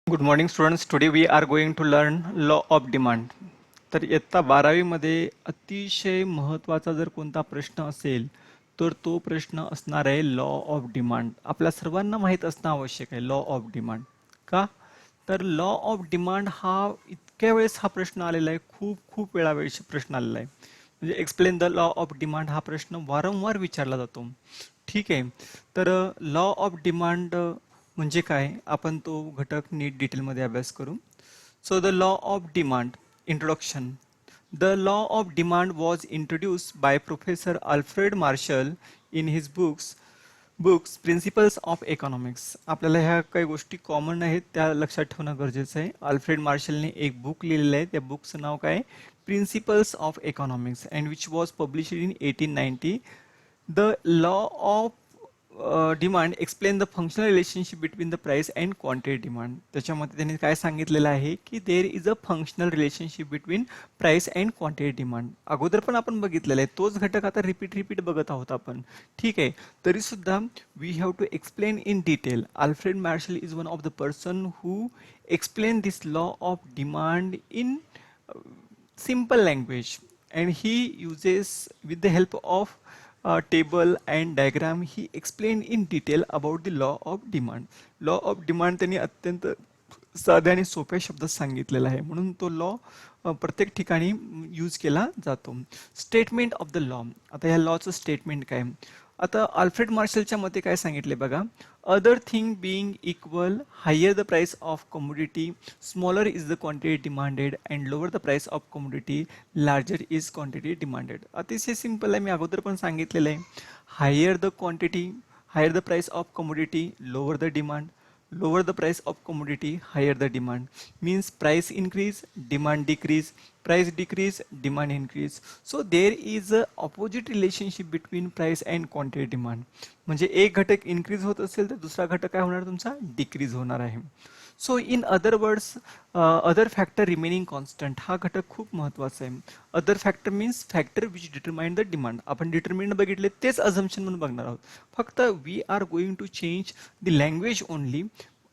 Good morning students. Today we are going to learn law of demand. तर इयत्ता 12वीमध्ये अतिशय महत्त्वाचा जर कोणता प्रश्न असेल तर तो प्रश्न असणार आहे लॉ ऑफ डिमांड. आपल्या सर्वांना माहीत असणं आवश्यक आहे लॉ ऑफ डिमांड. का तर लॉ ऑफ डिमांड हा इतक्या वेळेस हा प्रश्न आलेला आहे, खूप खूप वेळेस प्रश्न आलेला आहे. म्हणजे explain the law of demand हा प्रश्न वारंवार विचारला जातो. ठीक आहे. तर लॉ ऑफ डिमांड म्हणजे काय, आपण तो घटक नीट डिटेलमध्ये अभ्यास करू. So the law of demand introduction. The law of demand was introduced by professor Alfred Marshall in his books principles of economics. आपल्याला ह्या काही गोष्टी कॉमन आहेत त्या लक्षात ठेवणं गरजेचं आहे. अल्फ्रेड मार्शलने एक बुक लिहिलेलं आहे, त्या बुकचं नाव काय, principles of economics, and which was published in 1890. The law of demand explain the functional relationship between the price and quantity demand. त्याच्यामध्ये त्यांनी काय सांगितलेलं आहे की देर is a functional relationship between price and quantity demand. अगोदर पण आपण बघितलेलं आहे, तोच घटक आता रिपीट बघत आहोत आपण. ठीक आहे. तरी सुद्धा we have to explain in detail. Alfred Marshall is one of the person who explain this law of demand in simple language, and he uses with the help of table and diagram he explained in detail about the law of demand. Law of demand त्यांनी अत्यंत साध्या आणि सोप्या शब्दात सांगितलेला आहे, म्हणून तो लॉ प्रत्येक ठिकाणी यूज केला जातो. Statement of the law. आता ह्या लॉचं स्टेटमेंट काय, आता अल्फ्रेड मार्शलच्या मते काय सांगितले बघा. Other thing being equal, higher the price of commodity, smaller is the quantity demanded, and lower the price of commodity, larger is quantity demanded. अतिशय सिंपल आहे, मी अगोदर पण सांगितलेलं आहे. Higher the quantity, higher the price of commodity, lower the demand. Lower the price of commodity, higher the demand. Means price increase, demand decrease, price decrease, demand increase. So there is a opposite relationship between price and quantity demand. म्हणजे एक घटक increase होत असेल तर दुसरा घटक काय होणार तुमचा, डिक्रीज होणार आहे. So in other words, other factor remaining constant हा घटक खूप महत्त्वाचा आहे. Other factor means factor which determine the demand. आपण डिटरमिनंट बघितले तेच अझम्पशन म्हणून बघणार आहोत. फक्त we are going to change the language only.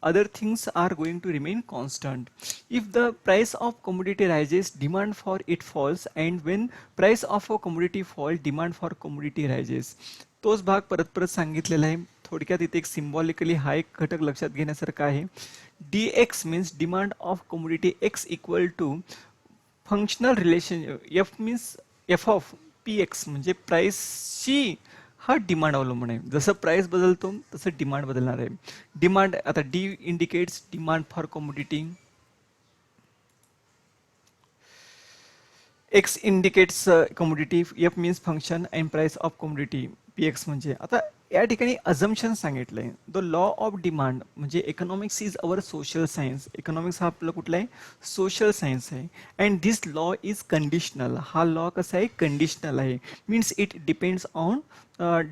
Other things are going to remain constant. If the price of commodity rises, demand for it falls, and when price of a commodity fall, demand for commodity rises. तोच भाग परत परत सांगितलेला आहे. थोडक्यात इथे एक symbolically हा एक घटक लक्षात घेण्यासारखा आहे. dx means demand of commodity x equal to functional relation f means f of px, म्हणजे प्राइसची हा डिमांड अवलंबून आहे. जसं प्राइस बदलतो तसं डिमांड बदलणार आहे. डिमांड आता D indicates demand for commodity, x indicates commodity, F means function and price of commodity, P x म्हणजे. आता या ठिकाणी अझम्पशन सांगितलंय. द लॉ ऑफ डिमांड म्हणजे economics is our social science. Economics हा आपलं कुठला आहे, सोशल सायन्स आहे. And this law is conditional. हा लॉ कसा आहे, कंडिशनल आहे. Means it depends on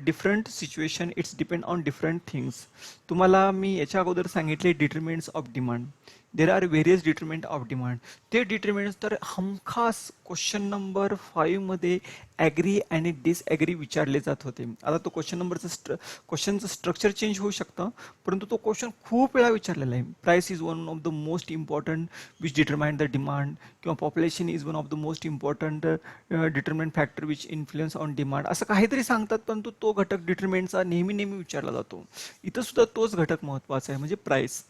different situation, it's depend on different things. तुम्हाला मी याच्या अगोदर सांगितले determinants of demand. There are various determinant of demand. ते डिटरमिनंट्स तर हमखास क्वेश्चन नंबर 5 मध्ये ॲग्री आणि डिसॲग्री विचारले जात होते. आता तो क्वेश्चनचं स्ट्रक्चर चेंज होऊ शकतं, परंतु तो क्वेश्चन खूप वेळा विचारलेला आहे. Price is one of the most important which determine the demand, किंवा population is one of the most important determinant factor which influence on demand, असं काहीतरी सांगतात, परंतु तो घटक डिटरमिनंटचा नेहमी विचारला जातो. इथं सुद्धा तोच घटक महत्त्वाचा आहे, म्हणजे price.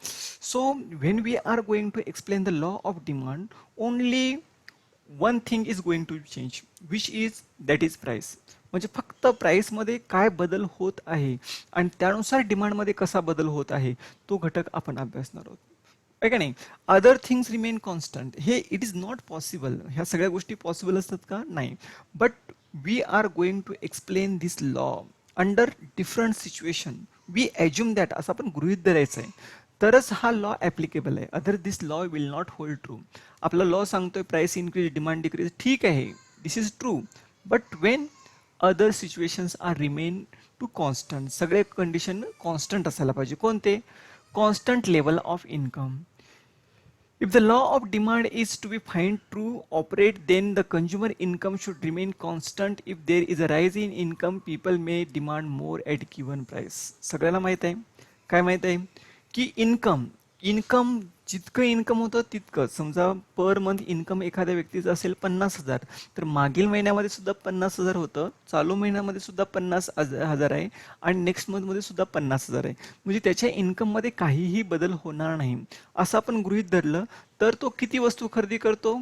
So when we are going to explain the law of demand, only one thing is going to change, which is that is price. म्हणजे फक्त प्राइसमध्ये काय बदल होत आहे आणि त्यानुसार डिमांडमध्ये कसा बदल होत आहे तो घटक आपण अभ्यासणार आहोत, आहे का नाही. Other things remain constant. हे इट इज नॉट पॉसिबल. ह्या सगळ्या गोष्टी पॉसिबल असतात का, नाही. But we are going to explain this law under different situation. We assume that, असं आपण गृहीत धरायचं आहे, तरच हा लॉ ॲप्लिकेबल आहे. Other this law will not hold true. आपला लॉ सांगतोय प्राइस इन्क्रीज, डिमांड डिक्रीज, ठीक आहे, this is true. But when other situations are remain to constant, सगळे कंडिशन कॉन्स्टंट असायला पाहिजे. कोणते, constant level of income. If the law of demand is to be find true operate, then the consumer income should remain constant. If there is a rise in income, people may demand more at given price. सगळ्याला माहित आहे, काय माहित आहे की income income, जितकं income होतं तितकं. समजा पर मंथ इन्कम एखाद्या व्यक्तीचं असेल 50,000, तर मागील महिन्यामध्ये सुद्धा 50,000 होतं, चालू महिन्यामध्ये सुद्धा 50,000 आहे आणि नेक्स्ट मंथमध्ये सुद्धा 50,000 आहे. म्हणजे त्याच्या इन्कममध्ये काहीही बदल होणार नाही. असं आपण गृहीत धरलं तर तो किती वस्तू खरेदी करतो?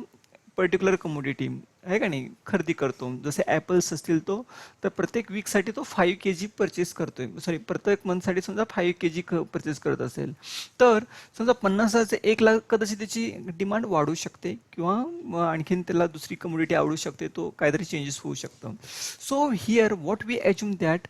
पर्टिक्युलर कमोडिटी आहे का नाही, खरेदी करतो. जसे ॲपल्स असतील तो, तर प्रत्येक वीकसाठी तो 5 kg परचेस करतोय, सॉरी प्रत्येक मंथसाठी समजा 5 kg परचेस करत असेल, तर समजा 50,000 1 लाख कदाचित त्याची डिमांड वाढू शकते किंवा आणखीन त्याला दुसरी कमोडिटी आवडू शकते, तो काहीतरी चेंजेस होऊ शकतं. So here what we assume that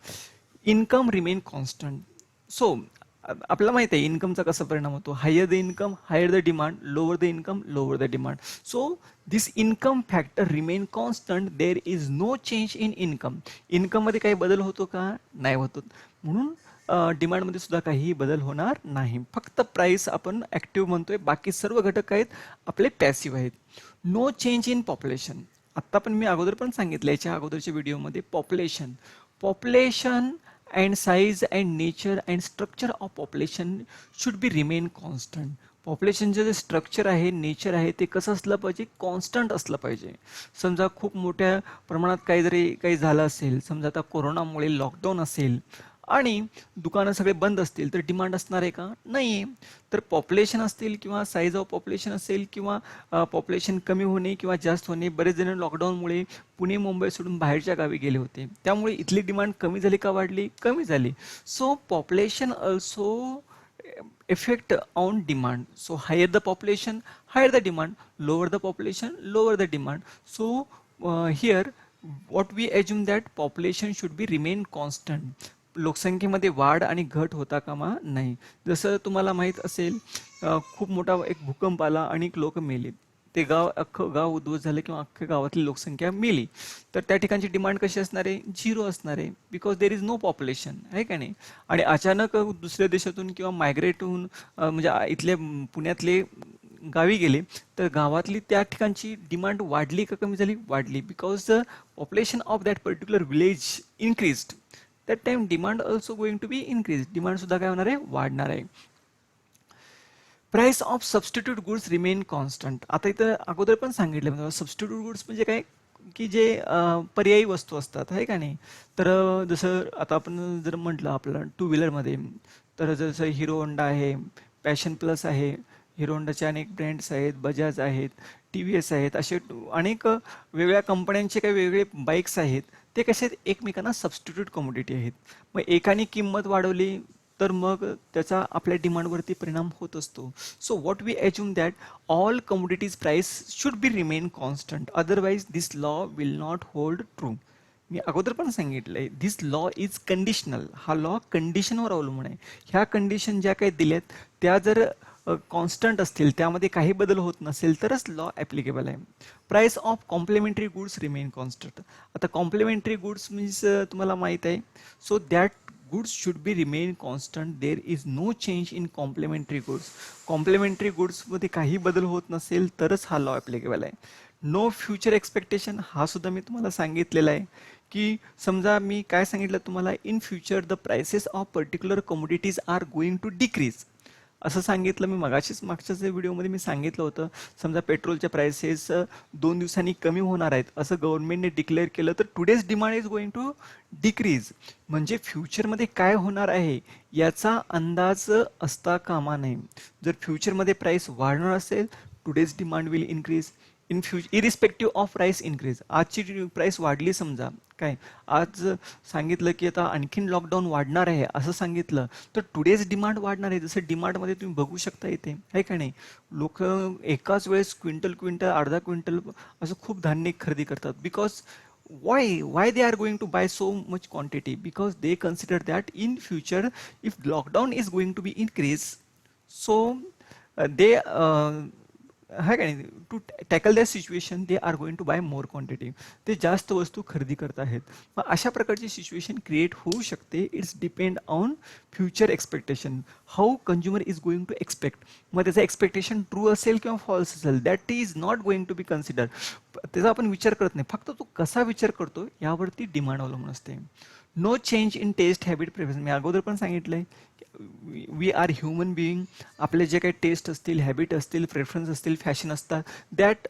income remain constant. So आपल्याला माहिती आहे इन्कमचा कसा परिणाम होतो. Higher the income higher the demand, lower the income lower the demand. So this income factor remain constant, there is no change in income. इन्कममध्ये काही बदल होतो का? नाही होतो. म्हणून डिमांडमध्ये सुद्धा काहीही बदल होणार नाही. फक्त प्राइस आपण ॲक्टिव्ह म्हणतोय, बाकी सर्व घटक आहेत आपले पॅसिव्ह आहेत. No change in population. आत्ता पण मी अगोदर पण सांगितलं याच्या अगोदरच्या व्हिडिओमध्ये, population and size and nature and structure of population should be remain constant. पॉप्युलेशनचं जे स्ट्रक्चर आहे, नेचर आहे, ते कसं असलं पाहिजे? कॉन्स्टंट असलं पाहिजे. समजा खूप मोठ्या प्रमाणात काही झालं असेल, समजा आता कोरोनामुळे लॉकडाऊन असेल आणि दुकानं सगळे बंद असतील, तर डिमांड असणार आहे का? नाही आहे. तर पॉप्युलेशन असतील किंवा साईज ऑफ पॉप्युलेशन असेल किंवा पॉप्युलेशन कमी होणे किंवा जास्त होणे, बरेच जण लॉकडाऊनमुळे पुणे मुंबई सोडून बाहेरच्या गावी गेले होते, त्यामुळे इथली डिमांड कमी झाली का वाढली? कमी झाली. So population also effect on demand. So higher the population, higher the demand, lower the population, lower the demand. So here what we assume that population should be remain constant. लोकसंख्येमध्ये वाढ आणि घट होता कामा नाही. जसं तुम्हाला माहीत असेल, खूप मोठा एक भूकंप आला आणि लोक मेले, ते अख्खं गाव उद्ध्वस्त झालं किंवा अख्ख्या गावातली लोकसंख्या मेली, तर त्या ठिकाणची डिमांड कशी असणार आहे? 0 असणार आहे, because there is no population, आहे का नाही. आणि अचानक दुसऱ्या देशातून किंवा मायग्रेट होऊन म्हणजे इथले पुण्यातले गावी गेले, तर गावातली त्या ठिकाणची डिमांड वाढली का कमी झाली? वाढली, because the population of that particular village increased. That time demand also going to be increase. Demand सुद्धा काय होणार आहे? वाढणार आहे. Price of substitute goods remain constant. आता इथं अगोदर पण सांगितलं, सबस्टिट्यूट गुड्स म्हणजे काय की जे पर्यायी वस्तू असतात, आहे का नाही. तर जसं आता आपण जर म्हटलं आपलं टू व्हीलरमध्ये, तर जसं हिरो होंडा आहे, पॅशन प्लस आहे, हिरो होंडाचे अनेक ब्रँड्स आहेत, बजाज आहेत, TVS आहेत, असे अनेक वेगवेगळ्या कंपन्यांचे काही वेगवेगळे बाईक्स आहेत. ते कसे आहेत? एकमेकांना सबस्टिट्यूट कमोडिटी आहेत. मग एकाने किंमत वाढवली तर मग त्याचा आपल्या डिमांडवरती परिणाम होत असतो. So what we assume that all commodities price should be remain constant, otherwise this law will not hold true. मी अगोदर पण सांगितलंय, दिस लॉ इज कंडिशनल. हा लॉ कंडिशनवर अवलंबून आहे. ह्या कंडिशन ज्या काही दिल्यात त्या जर कॉन्स्टंट असतील, त्यामध्ये काही बदल होत नसेल, तरच लॉ ॲप्लिकेबल आहे. Price of complementary goods remain constant. आता कॉम्प्लिमेंटरी गुड्स मीन्स तुम्हाला माहीत आहे. So that goods should be remain constant. There is no change in complementary goods. complementary goods मध्ये काही बदल होत नसेल तरच हा लॉ ॲप्लिकेबल आहे. नो फ्युचर एक्सपेक्टेशन, हा सुद्धा मी तुम्हाला सांगितलेला आहे की समजा मी काय सांगितलं तुम्हाला, in future the prices of particular commodities are going to decrease, असं सांगितलं मी मगाशीच. मागच्याच व्हिडिओमध्ये मी सांगितलं होतं, समजा पेट्रोलच्या प्राइसेस 2 दिवसांनी कमी होणार आहेत असं गव्हर्नमेंटने डिक्लेअर केलं, तर today's demand is going to decrease. म्हणजे फ्युचरमध्ये काय होणार आहे याचा अंदाज असता कामा नये. जर फ्युचरमध्ये प्राइस वाढणार असेल, today's demand will increase in future irrespective of price increase. आजची प्राइस वाढली समजा, काय आज सांगितलं की आता आणखीन लॉकडाऊन वाढणार आहे असं सांगितलं, तर टुडेज डिमांड वाढणार आहे. जसं डिमांडमध्ये तुम्ही बघू शकता इथे, आहे का नाही, लोक एकाच वेळेस क्विंटल अर्धा क्विंटल असं खूप धान्य खरेदी करतात. Because why they are going to buy so much quantity? Because they consider that in future if lockdown is going to be increased, so they है का नाही, to tackle that situation they are going to buy more quantity. ते जास्त वस्तू खरेदी करत आहेत. मग अशा प्रकारची सिच्युएशन क्रिएट होऊ शकते. It's depend on future expectation, how consumer is going to expect. मग त्याचं एक्सपेक्टेशन ट्रू असेल किंवा फॉल्स असेल, that is not going to be consider. त्याचा आपण विचार करत नाही, फक्त तो कसा विचार करतो यावरती डिमांड अवलंबून असते. No change in taste habit preference. मी अगोदर पण सांगितलंय वी आर ह्युमन बिईंग. आपले जे काही टेस्ट असतील, हॅबिट असतील, प्रेफरन्स असतील, फॅशन असतात, that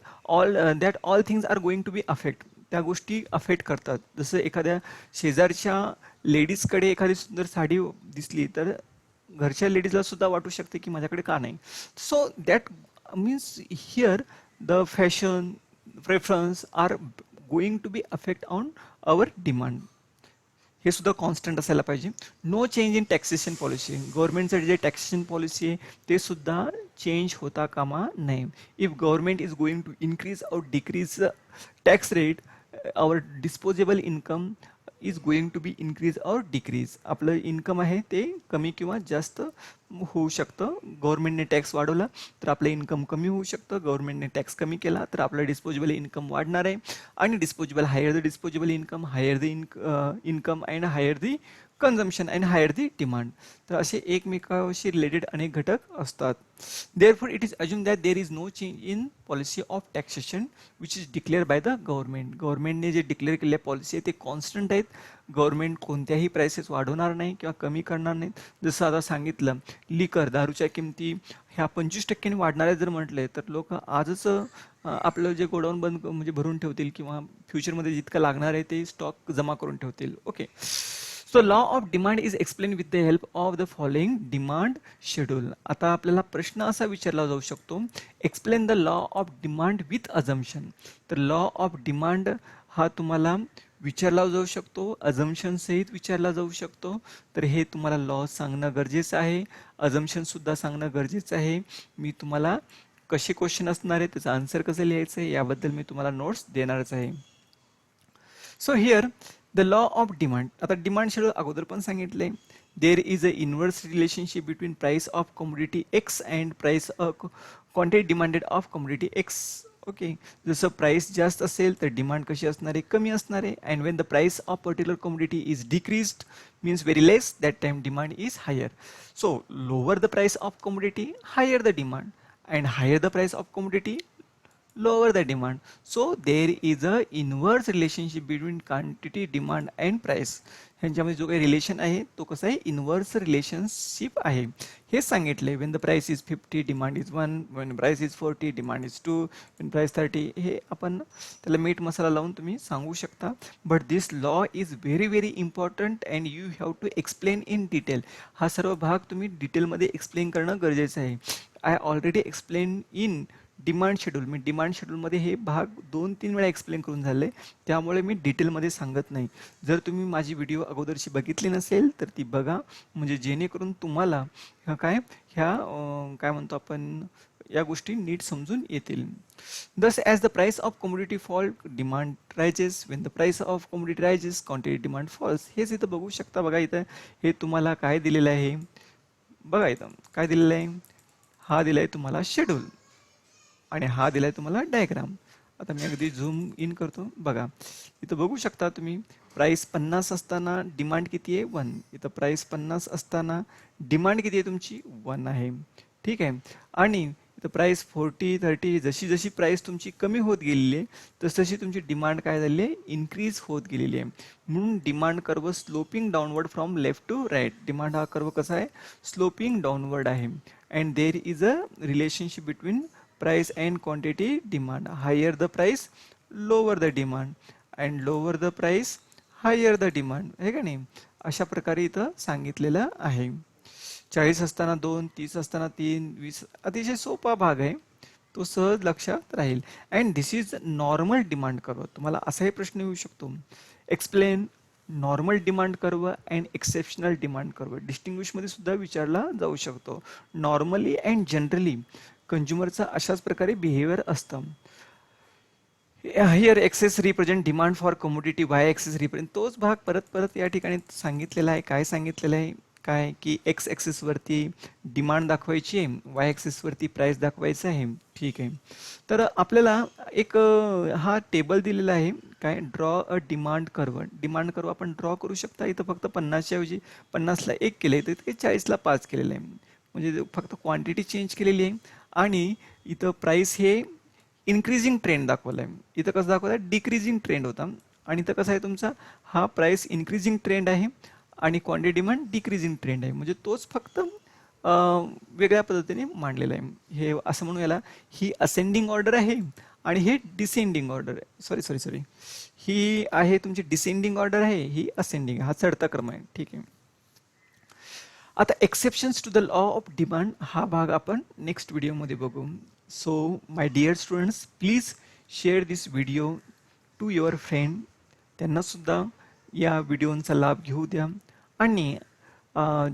all things are going to be affect. त्या गोष्टी अफेक्ट करतात. जसं एखाद्या शेजारच्या लेडीजकडे एखादी सुंदर साडी दिसली तर घरच्या लेडीजला सुद्धा वाटू शकते की माझ्याकडे का नाही. So that means here the fashion preference are going to be affect on our demand. हे सुद्धा कॉन्स्टंट असायला पाहिजे. No change in taxation policy. गव्हर्नमेंटचं जे टॅक्सेशन पॉलिसी आहे ते सुद्धा चेंज होता कामा नये. If government is going to increase और decrease tax rate, our disposable income is going to be increase और डिक्रीज. आपलं इन्कम आहे ते कमी किंवा जास्त होऊ शकतं. गव्हर्नमेंटने टॅक्स वाढवला तर आपलं इन्कम कमी होऊ शकतं. गव्हर्नमेंटने टॅक्स कमी केला तर आपलं डिस्पोजेबल इन्कम वाढणार आहे. आणि disposable higher the disposable income, higher the income and higher the consumption and higher the demand. तर असे एकमेकांशी रिलेटेड अनेक घटक असतात. Therefore, it is assumed that there is no change in policy of taxation which is declared by the government. गव्हर्नमेंटने जे declare केलेल्या policy आहे ते कॉन्स्टंट आहेत. गव्हर्नमेंट कोणत्याही प्राइसेस वाढवणार नाही किंवा कमी करणार नाहीत. जसं आता सांगितलं लिकर, दारूच्या किमती ह्या 25% वाढणार आहे जर म्हटले तर लोक आजच आपलं जे गोडाऊन बंद म्हणजे भरून ठेवतील किंवा फ्युचरमध्ये जितकं लागणार आहे ते स्टॉक जमा करून ठेवतील. Okay. So law of demand is explain with the help of the following demand schedule. आता आपल्याला प्रश्न असा विचारला जाऊ शकतो, explain the law of demand with assumption. तर लॉ ऑफ डिमांड हा तुम्हाला विचारला जाऊ शकतो, अझम्पशन सहित विचारला जाऊ शकतो. तर हे तुम्हाला लॉ सांगणं गरजेचं आहे, अझम्पशन सुद्धा सांगणं गरजेचं आहे. मी तुम्हाला कसे क्वेश्चन असणार आहे, त्याचं आन्सर कसं लिहायचं आहे याबद्दल मी तुम्हाला नोट्स देणारच आहे. So here the law of demand. आता डिमांड शेड्यूल अगोदर पण सांगितले, देर is a inverse relationship between price of commodity x and price of quantity demanded of commodity x. Okay. जसं प्राइस जास्त असेल तर डिमांड कशी असणार आहे, कमी असणार आहे. And when the price of particular commodity is decreased means very less, that time demand is higher. So lower the price of commodity, higher the demand, and higher the price of commodity, lower the demand. So there is a inverse relationship between quantity, demand and price. ह्यांच्यामध्ये जो काही relation आहे तो कसा आहे, inverse relationship आहे. हे सांगितले Wien the price is 50 demand is 1, Wien price is 40 demand is 2, Wien price 30. हे आपण त्याला मीठ मसाला लावून तुम्ही सांगू शकता. But this law is very very important and you have to explain in detail. हा सर्व भाग तुम्ही डिटेलमध्ये एक्सप्लेन करणं गरजेचं आहे. I already explain in demand schedule. मी डिमांड शेड्यूलमध्ये हे भाग 2-3 वेळा एक्सप्लेन करून झाले, त्यामुळे मी डिटेलमध्ये सांगत नाही. जर तुम्ही माझी व्हिडिओ अगोदरची बघितली नसेल तर ती बघा, म्हणजे जेणेकरून तुम्हाला काय म्हणतो आपण या गोष्टी नीट समजून येतील. Thus as the price of commodity fall demand rises, when the price of commodity rises quantity demand falls. हेच इथं बघू शकता. बघा इथं हे तुम्हाला काय दिलेलं आहे, बघा इथं काय दिलेलं आहे. हा दिला आहे तुम्हाला शेड्यूल आणि हा दिलाय तुम्हाला डायग्राम. आता मी अगदी झूम इन करतो. बघा इथं बघू शकता तुम्ही, प्राइस 50 असताना डिमांड किती आहे, 1. इथं प्राइस 50 असताना डिमांड किती आहे तुमची, 1 आहे. ठीक आहे. आणि इथं प्राइस 40, 30, जशी जशी प्राइस तुमची कमी होत गेलेली आहे तशी तुमची डिमांड काय झाली आहे, इन्क्रीज होत गेलेली आहे. म्हणून demand curve sloping downward from left to right. Demand हा कर्व कसा आहे, स्लोपिंग डाऊनवर्ड आहे. And there is a relationship between price and quantity demand. Higher the price, lower the demand, and lower the price, higher the demand. आहे का नाही. अशा प्रकारे इथं सांगितलेलं आहे. 40 असताना 2, 30 असताना 3, 20. अतिशय सोपा भाग आहे, तो सहज लक्षात राहील. And this is normal demand curve. तुम्हाला असाही प्रश्न येऊ शकतो, explain normal demand curve and exceptional demand curve. डिस्टिंग्विशमध्ये सुद्धा विचारला जाऊ शकतो. नॉर्मली अँड जनरली कंझ्युमरचा अशाच प्रकारे बिहेवियर असतं. Here axis represent demand for commodity, y axis represent. तोच भाग परत परत या ठिकाणी सांगितलेला आहे. काय सांगितलेलं आहे, काय की एक्स ॲक्सिसवरती डिमांड दाखवायची आहे, वाय ॲक्सिसवरती प्राइस दाखवायचं आहे. ठीक आहे. तर आपल्याला एक हा टेबल दिलेला आहे, काय draw a demand curve. Demand curve आपण ड्रॉ करू शकता. इथं फक्त 50च्या ऐवजी 50ला 1 केलं आहे, तर 40ला 5 केलेलं आहे. म्हणजे फक्त क्वांटिटी चेंज केलेली आहे. आणि इथं प्राइस हे इन्क्रीजिंग ट्रेंड दाखवलं आहे. इथं कसं दाखवलं आहे, डिक्रीजिंग ट्रेंड होता. आणि तर कसं आहे तुमचा हा प्राइस इन्क्रीजिंग ट्रेंड आहे आणि क्वांटिटी डिमांड डिक्रीजिंग ट्रेंड आहे, म्हणजे तोच फक्त वेगळ्या पद्धतीने मांडलेला आहे. हे असं म्हणू याला, ही असेंडिंग ऑर्डर आहे आणि हे डिसेंडिंग ऑर्डर आहे. सॉरी सॉरी सॉरी, ही आहे तुमची डिसेंडिंग ऑर्डर आहे, ही असेंडिंग, हा चढता क्रम आहे. ठीक आहे. आता exceptions to the law of demand हा भाग आपण नेक्स्ट व्हिडिओमध्ये बघू. So my dear students, please share this video to your friend. त्यांनासुद्धा या व्हिडिओचा लाभ घेऊ द्या आणि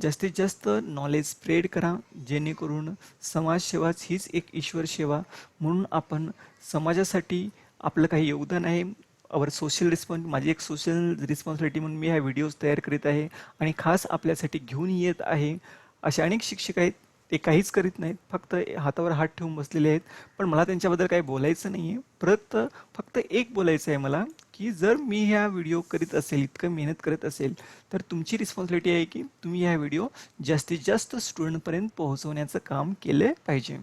जास्तीत जास्त नॉलेज स्प्रेड करा, जेणेकरून समाजसेवाच हीच एक ईश्वर सेवा म्हणून आपण समाजासाठी आपलं काही योगदान आहे. अवर सोशल रिस्पॉन्स, माझी एक सोशल रिस्पॉन्सिबिलिटी म्हणून मी हा व्हिडिओज तयार करीत आहे आणि खास आपल्यासाठी घेऊन येत आहे. असे अनेक शिक्षक आहेत, ते काहीच करीत नाहीत, फक्त हातावर हात ठेवून बसलेले आहेत. पण मला त्यांच्याबद्दल काही बोलायचं नाही आहे. परत फक्त एक बोलायचं आहे मला, की जर मी ह्या व्हिडिओ करीत असेल, इतकं मेहनत करत असेल, तर तुमची रिस्पॉन्सिबिलिटी आहे की तुम्ही ह्या व्हिडिओ जास्तीत जास्त स्टुडंटपर्यंत पोहोचवण्याचं काम केलं पाहिजे.